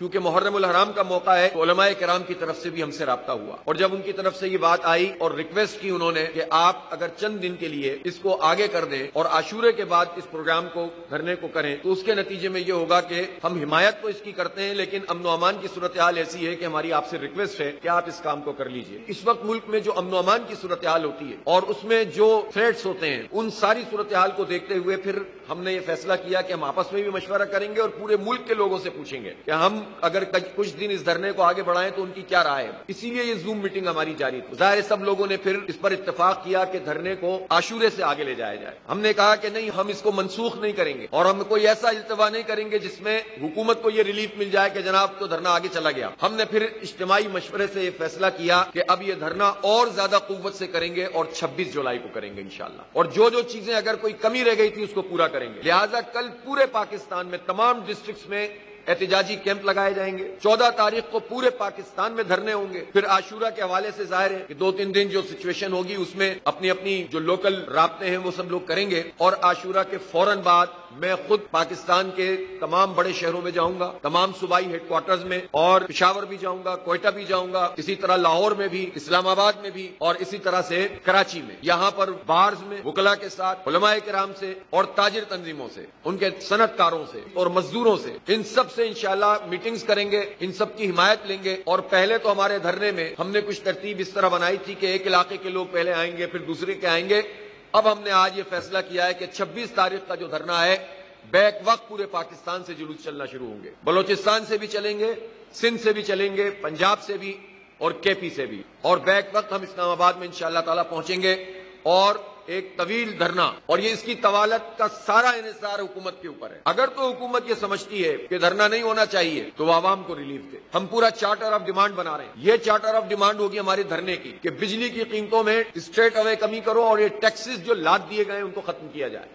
کیونکہ محرم الحرام کا موقع ہے تو علماء کرام کی طرف سے بھی ہم سے رابطہ ہوا، اور جب ان کی طرف سے یہ بات آئی اور ریکویسٹ کی انہوں نے کہ آپ اگر چند دن کے لیے اس کو آگے کر دیں اور عاشورے کے بعد اس پروگرام کو دھرنے کو کریں تو اس کے نتیجے میں یہ ہوگا کہ ہم حمایت تو اس کی کرتے ہیں لیکن امن و امان کی صورتحال ایسی ہے کہ ہماری آپ سے ریکویسٹ ہے کہ آپ اس کام کو کر لیجئے۔ اس وقت ملک میں جو امن و امان کی صورتحال ہوتی ہے اور اس میں جو تھریٹس ہوتے ہیں ان ساری صورتحال کو دیکھتے ہوئے پھر ہم نے یہ فیصلہ کیا کہ ہم آپس میں بھی مشورہ کریں گے اور پورے ملک کے لوگوں سے پوچھیں گے کہ ہم اگر کچھ دن اس دھرنے کو آگے بڑھائیں تو ان کی کیا رائے ہے۔ اسی لیے یہ زوم میٹنگ ہماری جاری تھی۔ ظاہر سب لوگوں نے پھر اس پر اتفاق کیا کہ دھرنے کو عاشورے سے آگے لے جایا جائے۔ ہم نے کہا کہ نہیں، ہم اس کو منسوخ نہیں کریں گے اور ہم کوئی ایسا التوا نہیں کریں گے جس میں حکومت کو یہ ریلیف مل جائے کہ جناب تو دھرنا آگے چلا گیا۔ ہم نے پھر اجتماعی مشورے سے یہ فیصلہ کیا کہ اب یہ دھرنا اور زیادہ قوت سے کریں گے اور 26 جولائی کو کریں گے انشاءاللہ، اور جو چیزیں اگر کوئی کمی رہ گئی تھی اس کو پورا کریں گے۔ لہٰذا کل پورے پاکستان میں تمام ڈسٹرکٹس میں احتجاجی کیمپ لگائے جائیں گے۔ 14 تاریخ کو پورے پاکستان میں دھرنے ہوں گے۔ پھر عاشورہ کے حوالے سے ظاہر ہے کہ 2-3 دن جو سچویشن ہوگی اس میں اپنی جو لوکل رابطے ہیں وہ سب لوگ کریں گے، اور عاشورہ کے فوراً بعد میں خود پاکستان کے تمام بڑے شہروں میں جاؤں گا، تمام صوبائی ہیڈ کوارٹرز میں، اور پشاور بھی جاؤں گا، کوئٹہ بھی جاؤں گا، اسی طرح لاہور میں بھی، اسلام آباد میں بھی، اور اسی طرح سے کراچی میں۔ یہاں پر بارز میں وکلاء کے ساتھ، علماء کرام سے اور تاجر تنظیموں سے، ان کے صنعت کاروں سے اور مزدوروں سے، ان سب سے انشاءاللہ میٹنگز کریں گے، ان سب کی حمایت لیں گے۔ اور پہلے تو ہمارے دھرنے میں ہم نے کچھ ترتیب اس طرح بنائی تھی کہ ایک علاقے کے لوگ پہلے آئیں گے پھر دوسرے کے آئیں گے۔ اب ہم نے آج یہ فیصلہ کیا ہے کہ 26 تاریخ کا جو دھرنا ہے بیک وقت پورے پاکستان سے جلوس چلنا شروع ہوں گے، بلوچستان سے بھی چلیں گے، سندھ سے بھی چلیں گے، پنجاب سے بھی اور کے پی سے بھی، اور بیک وقت ہم اسلام آباد میں انشاءاللہ تعالی پہنچیں گے۔ اور ایک طویل دھرنا، اور یہ اس کی طوالت کا سارا انحصار حکومت کے اوپر ہے۔ اگر تو حکومت یہ سمجھتی ہے کہ دھرنا نہیں ہونا چاہیے تو وہ عوام کو ریلیف دے۔ ہم پورا چارٹر آف ڈیمانڈ بنا رہے ہیں۔ یہ چارٹر آف ڈیمانڈ ہوگی ہمارے دھرنے کی کہ بجلی کی قیمتوں میں اسٹریٹ اوے کمی کرو اور یہ ٹیکسز جو لاد دیے گئے ہیں ان کو ختم کیا جائے۔